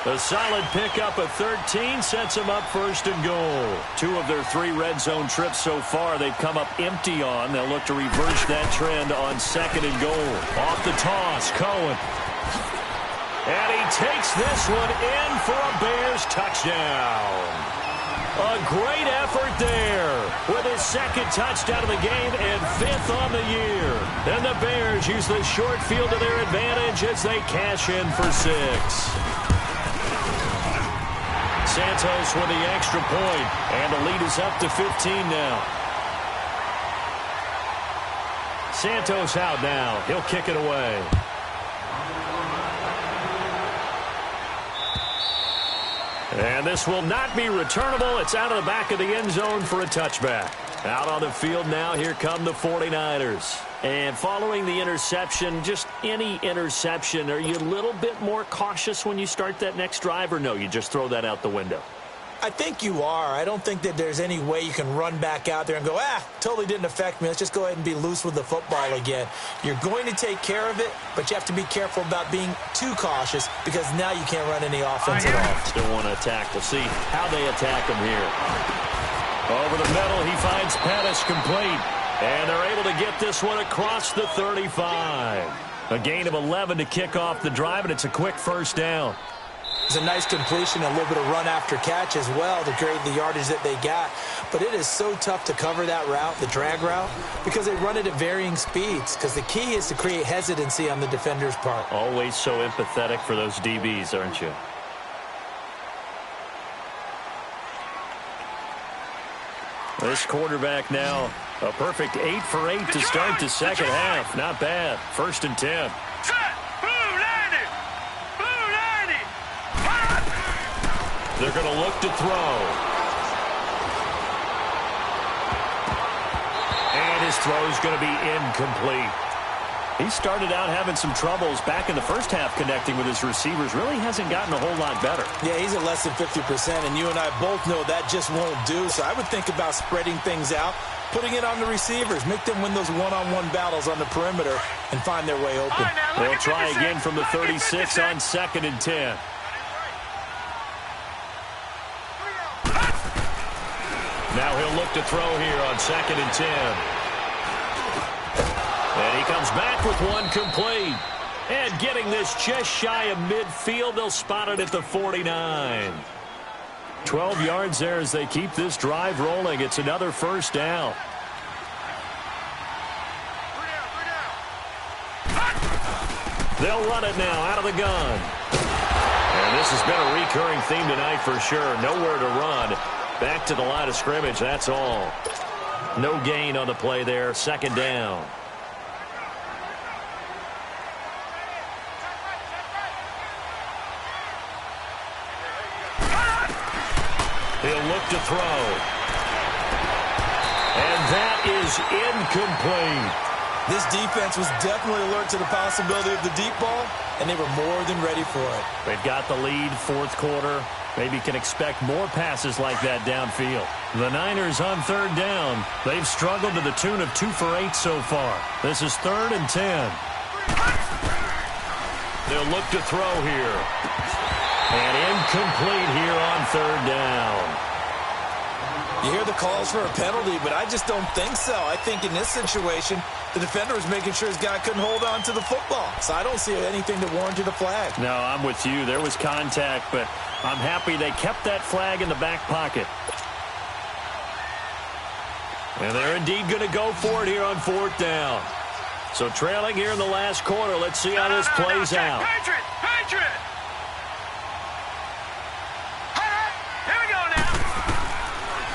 A solid pickup of 13 sets him up 1st and goal. 2 of their 3 red zone trips so far they've come up empty on. They'll look to reverse that trend on 2nd and goal. Off the toss, Cohen. And he takes this one in for a Bears touchdown. A great effort there with his 2nd touchdown of the game and 5th on the year. And the Bears use the short field to their advantage as they cash in for 6. Santos with the extra point, and the lead is up to 15 now. Santos out now. He'll kick it away. And this will not be returnable. It's out of the back of the end zone for a touchback. Out on the field now, here come the 49ers. And following the interception, just any interception, are you a little bit more cautious when you start that next drive, or no, you just throw that out the window? I think you are. I don't think that there's any way you can run back out there and go, totally didn't affect me. Let's just go ahead and be loose with the football again. You're going to take care of it, but you have to be careful about being too cautious because now you can't run any offense at all. Still want to attack. We'll see how they attack him here. Over the middle, he finds Pettis complete. And they're able to get this one across the 35. A gain of 11 to kick off the drive, and it's a quick 1st down. It's a nice completion, a little bit of run after catch as well to create the yardage that they got. But it is so tough to cover that route, the drag route, because they run it at varying speeds. Because the key is to create hesitancy on the defender's part. Always so empathetic for those DBs, aren't you? This quarterback now, a perfect 8 for 8 to start the 2nd half. Not bad. 1st and 10. They're going to look to throw. And his throw is going to be incomplete. He started out having some troubles back in the 1st half connecting with his receivers. Really hasn't gotten a whole lot better. Yeah, he's at less than 50%, and you and I both know that just won't do. So I would think about spreading things out, putting it on the receivers, make them win those one-on-one battles on the perimeter and find their way open. They'll try again from the 36 on 2nd and 10. Now he'll look to throw here on 2nd and 10. And he comes back with one complete. And getting this just shy of midfield, they'll spot it at the 49. 12 yards there as they keep this drive rolling. It's another 1st down. They'll run it now out of the gun. And this has been a recurring theme tonight for sure. Nowhere to run. Back to the line of scrimmage, that's all. No gain on the play there, 2nd down. He'll look to throw. And that is incomplete. This defense was definitely alert to the possibility of the deep ball, and they were more than ready for it. They've got the lead, 4th quarter. Maybe can expect more passes like that downfield. The Niners on 3rd down. They've struggled to the tune of 2 for 8 so far. This is 3rd and 10. They'll look to throw here. And incomplete here on 3rd down. You hear the calls for a penalty, but I just don't think so. I think in this situation, the defender was making sure his guy couldn't hold on to the football. So I don't see anything that warranted a flag. No, I'm with you. There was contact, but I'm happy they kept that flag in the back pocket. And they're indeed going to go for it here on 4th down. So trailing here in the last quarter. Let's see how this plays out.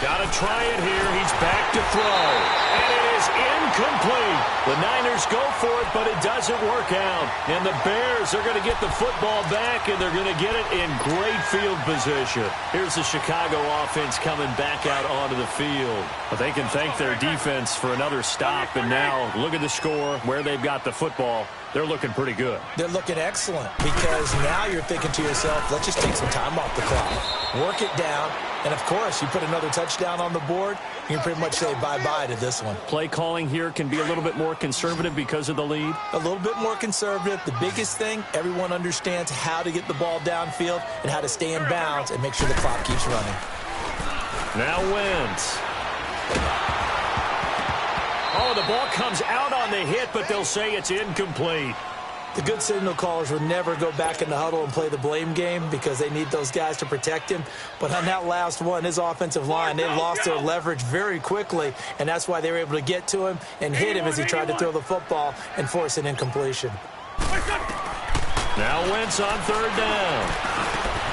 Got to try it here. He's back to throw. And it is incomplete. The Niners go for it, but it doesn't work out. And the Bears are going to get the football back, and they're going to get it in great field position. Here's the Chicago offense coming back out onto the field. But they can thank their defense for another stop. And now look at the score, where they've got the football. They're looking pretty good. They're looking excellent because now you're thinking to yourself, let's just take some time off the clock. Work it down. And, of course, you put another touchdown on the board, you can pretty much say bye-bye to this one. Play calling here can be a little bit more conservative because of the lead. A little bit more conservative. The biggest thing, everyone understands how to get the ball downfield and how to stay in bounds and make sure the clock keeps running. Now Wentz. Oh, the ball comes out on the hit, but they'll say it's incomplete. The good signal callers would never go back in the huddle and play the blame game because they need those guys to protect him. But on that last one, his offensive line, they lost their leverage very quickly, and that's why they were able to get to him and hit him as he tried to throw the football and force an incompletion. Now Wentz on third down.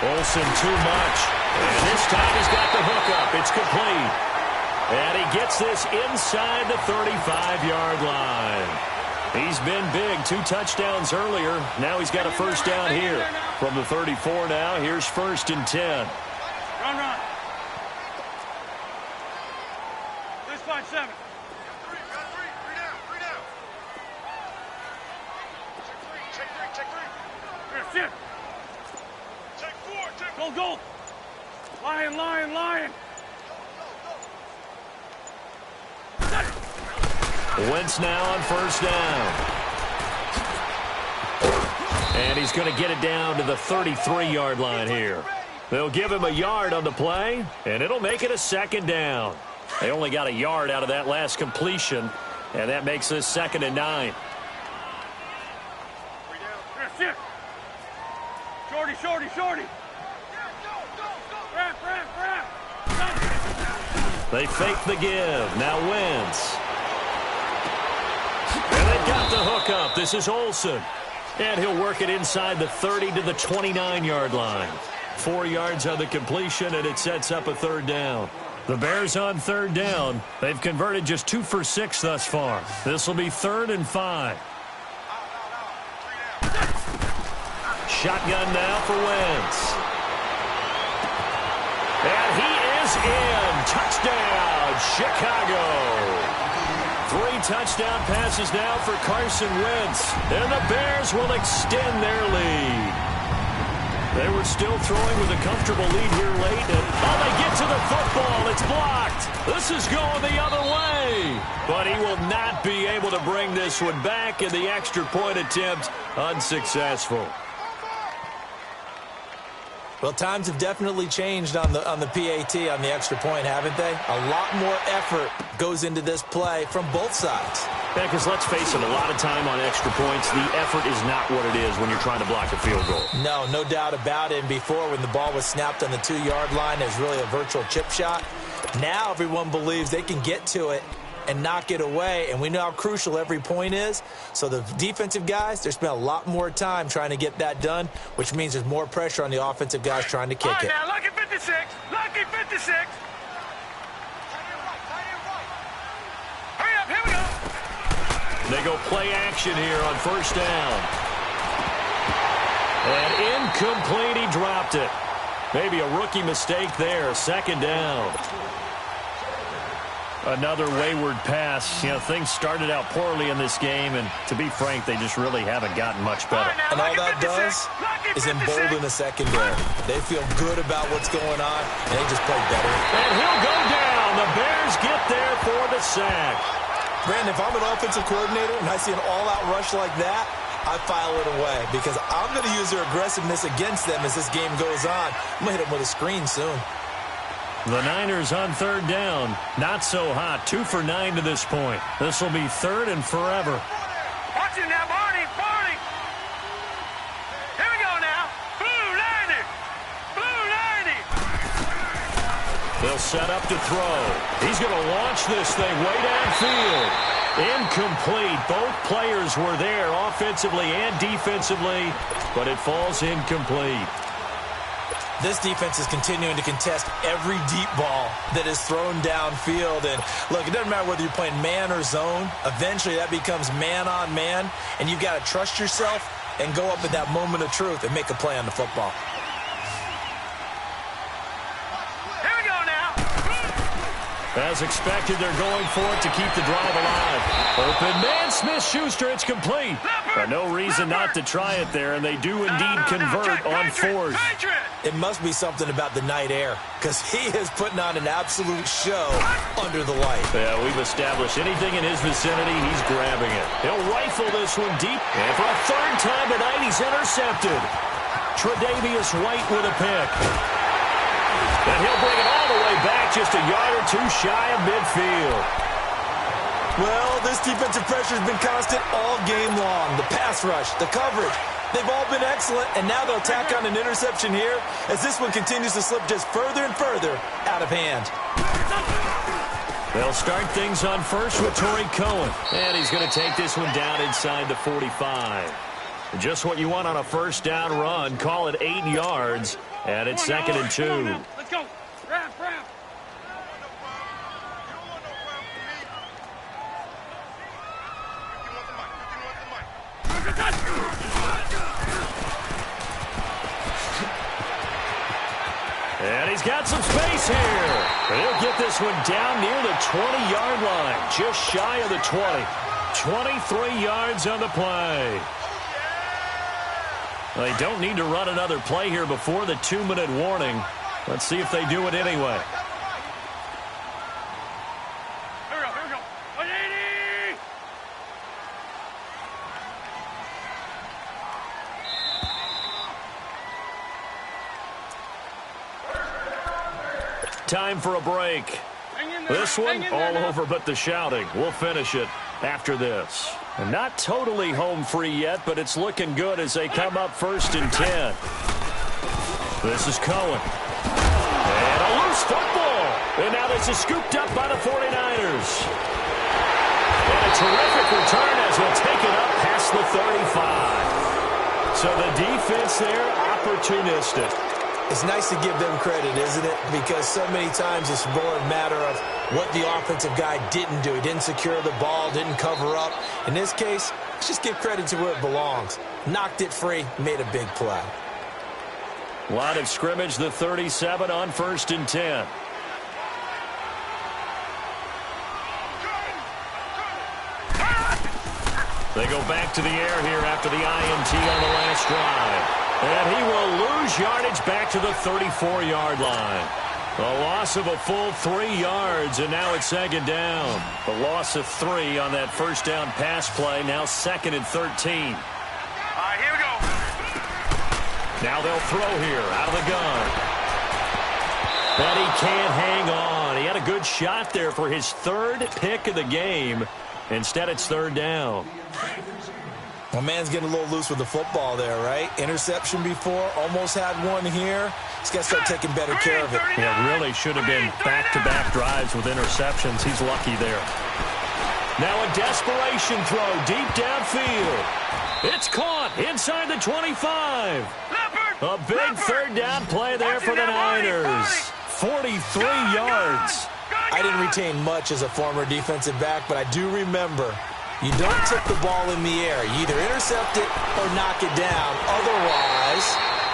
Olsen too much. And this time he's got the hook up. It's complete. And he gets this inside the 35-yard line. He's been big. 2 touchdowns earlier. Now he's got a first down here. From the 34 now, here's 1st and 10. Run. 6-5-7. Check 4. Go. Lion. Wentz now on first down. And he's going to get it down to the 33-yard line here. They'll give him a yard on the play, and it'll make it a 2nd down. They only got a yard out of that last completion, and that makes this 2nd and 9. Shorty. They fake the give. Now Wentz. And they've got the hook up. This is Olsen. And he'll work it inside the 30 to the 29-yard line. 4 yards on the completion, and it sets up a 3rd down. The Bears on 3rd down. They've converted just 2 for 6 thus far. This will be 3rd and 5. Shotgun now for Wentz. And he is in. Touchdown, Chicago. 3 touchdown passes now for Carson Wentz. And the Bears will extend their lead. They were still throwing with a comfortable lead here late. And, they get to the football. It's blocked. This is going the other way. But he will not be able to bring this one back, and the extra point attempt unsuccessful. Well, times have definitely changed on the PAT, on the extra point, haven't they? A lot more effort goes into this play from both sides. Yeah, because let's face it, a lot of time on extra points, the effort is not what it is when you're trying to block a field goal. No doubt about it. And before, when the ball was snapped on the 2-yard line, it was really a virtual chip shot. Now everyone believes they can get to it and knock it away, and we know how crucial every point is. So the defensive guys, they're spending a lot more time trying to get that done, which means there's more pressure on the offensive guys trying to kick it. Now, lucky 56. Hurry up, here we go. They go play action here on first down. And incomplete, he dropped it. Maybe a rookie mistake there, 2nd down. Another wayward pass. Things started out poorly in this game, and to be frank, they just really haven't gotten much better. And all that does is embolden the secondary. They feel good about what's going on, and they just play better. And he'll go down. The Bears get there for the sack. Brandon, if I'm an offensive coordinator and I see an all-out rush like that, I file it away because I'm going to use their aggressiveness against them as this game goes on. I'm going to hit them with a screen soon. The Niners on 3rd down. Not so hot. 2 for 9 to this point. This will be 3rd and forever. Watch it now, Barney. Here we go now. Blue 90. They'll set up to throw. He's going to launch this thing way downfield. Incomplete. Both players were there offensively and defensively, but it falls incomplete. This defense is continuing to contest every deep ball that is thrown downfield. And look, it doesn't matter whether you're playing man or zone. Eventually, that becomes man on man, and you've got to trust yourself and go up at that moment of truth and make a play on the football. Here we go now. As expected, they're going for it to keep the drive alive. Open man, Smith-Schuster, it's complete. No reason not to try it there, and they do indeed convert on fourth. It must be something about the night air, because he is putting on an absolute show under the light. Yeah, we've established anything in his vicinity, he's grabbing it. He'll rifle this one deep, and for a third time tonight, he's intercepted. Tre'Davious White with a pick. And he'll bring it all the way back, just a yard or two shy of midfield. Well, this defensive pressure has been constant all game long. The pass rush, the coverage, they've all been excellent, and now they'll tack on an interception here as this one continues to slip just further and further out of hand. They'll start things on first with Torrey Cohen, and he's going to take this one down inside the 45. Just what you want on a first down run. Call it 8 yards, and it's 2nd and 2. Let's go. Grab. And he's got some space here. He'll get this one down near the 20-yard line, just shy of the 20. 23 yards on the play. They don't need to run another play here before the 2-minute warning. Let's see if they do it anyway. Here we go. 180. Time for a break. This one all over but the shouting. We'll finish it after this. And not totally home free yet, but it's looking good as they come up 1st and 10. This is Cohen. And a loose football. And now this is scooped up by the 49ers. And a terrific return as we'll take it up past the 35. So the defense there, opportunistic. It's nice to give them credit, isn't it? Because so many times it's more a matter of what the offensive guy didn't do. He didn't secure the ball, didn't cover up. In this case, let's just give credit to where it belongs. Knocked it free, made a big play. Line of scrimmage, the 37 on 1st and 10. They go back to the air here after the INT on the last drive. And he will lose yardage back to the 34-yard line. A loss of a full 3 yards, and now it's 2nd down. The loss of 3 on that first down pass play, now 2nd and 13. All right, here we go. Now they'll throw here out of the gun. But he can't hang on. He had a good shot there for his 3rd pick of the game. Instead, it's 3rd down. Well, man's getting a little loose with the football there, right? Interception before, almost had one here. He's got to start taking better care of it. Yeah, really should have been back-to-back drives with interceptions. He's lucky there. Now a desperation throw deep downfield. It's caught inside the 25. A big 3rd down play there for the Niners. 43 yards. I didn't retain much as a former defensive back, but I do remember you don't tip the ball in the air. You either intercept it or knock it down. Otherwise,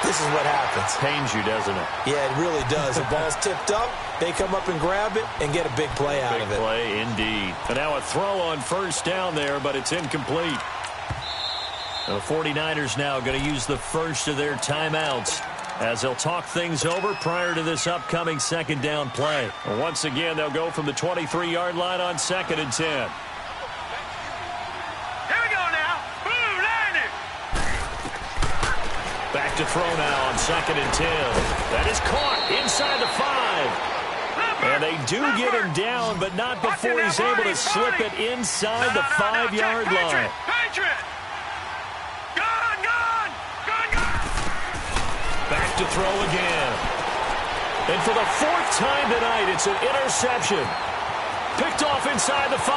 this is what happens. Pains you, doesn't it? Yeah, it really does. The ball's tipped up, they come up and grab it and get a big play out of it. Big play indeed. And now a throw on 1st down there, but it's incomplete. The 49ers now going to use the first of their timeouts as they'll talk things over prior to this upcoming 2nd down play. And once again, they'll go from the 23-yard line on 2nd and 10. Back to throw now on 2nd and 10. That is caught inside the 5. And they do get him down, but not before he's able to slip it inside the 5-yard line. Back to throw again. And for the 4th time tonight, it's an interception. Picked off inside the 5.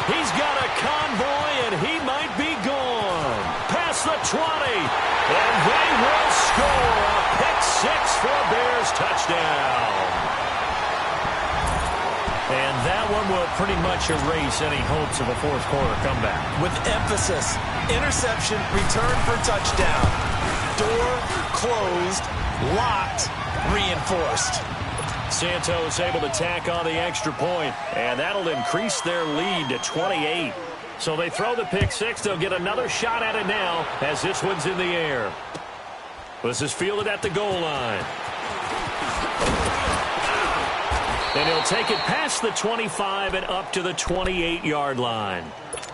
He's got a convoy, and he might be gone. Past the 20. And they will score a pick six for a Bears touchdown. And that one will pretty much erase any hopes of a fourth quarter comeback. With emphasis, interception, return for touchdown. Door closed, locked, reinforced. Santos able to tack on the extra point, and that'll increase their lead to 28. So they throw the pick six. They'll get another shot at it now as this one's in the air. This is fielded at the goal line. And he'll take it past the 25 and up to the 28-yard line.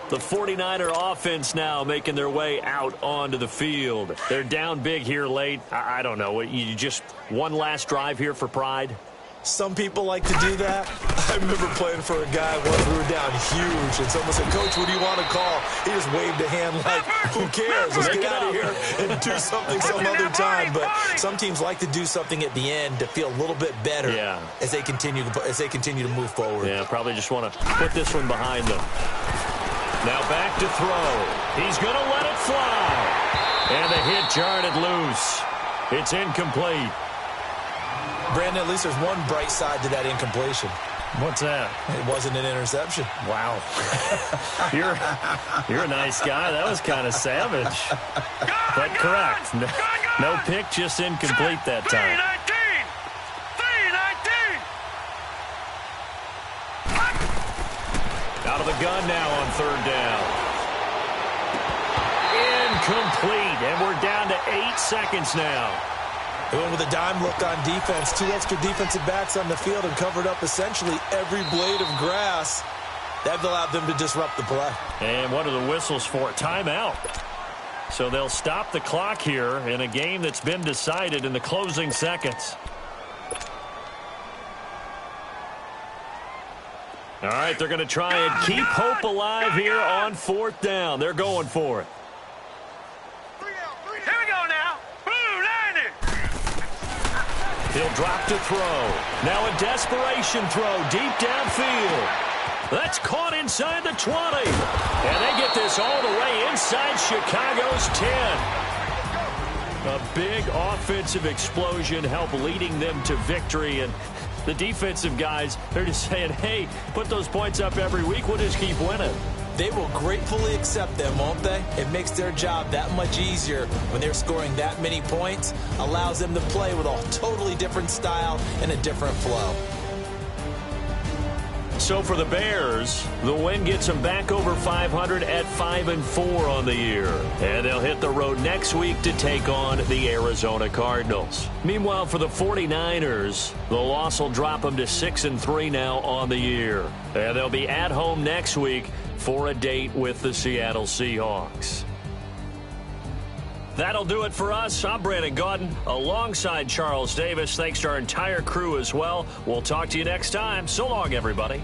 The 49er offense now making their way out onto the field. They're down big here late. I don't know. You just one last drive here for pride? Some people like to do that. I remember playing for a guy once we were down huge, and someone said, "Coach, what do you want to call?" He just waved a hand like, who cares? Let's get out of here and do something some other time. But some teams like to do something at the end to feel a little bit better as they continue to move forward. Yeah, probably just want to put this one behind them. Now back to throw. He's going to let it fly. And the hit jarred it loose. It's incomplete. Brandon, at least there's one bright side to that incompletion. What's that? It wasn't an interception. Wow. You're a nice guy. That was kind of savage. But correct. No pick, just incomplete that time. 3-19. Out of the gun now on third down. Incomplete. And we're down to 8 seconds now. They went with a dime look on defense. 2 extra defensive backs on the field and covered up essentially every blade of grass. That allowed them to disrupt the play. And what are the whistles for? Timeout. So they'll stop the clock here in a game that's been decided in the closing seconds. All right, they're going to try and keep hope alive here on fourth down. They're going for it. He'll drop to throw. Now a desperation throw deep downfield. That's caught inside the 20. And they get this all the way inside Chicago's 10. A big offensive explosion helped leading them to victory. And the defensive guys, they're just saying, hey, put those points up every week. We'll just keep winning. They will gratefully accept them, won't they? It makes their job that much easier when they're scoring that many points. Allows them to play with a totally different style and a different flow. So for the Bears, the win gets them back over 500 at 5-4 on the year. And they'll hit the road next week to take on the Arizona Cardinals. Meanwhile, for the 49ers, the loss will drop them to 6-3 now on the year. And they'll be at home next week for a date with the Seattle Seahawks. That'll do it for us. I'm Brandon Gaudin alongside Charles Davis. Thanks to our entire crew as well. We'll talk to you next time. So long, everybody.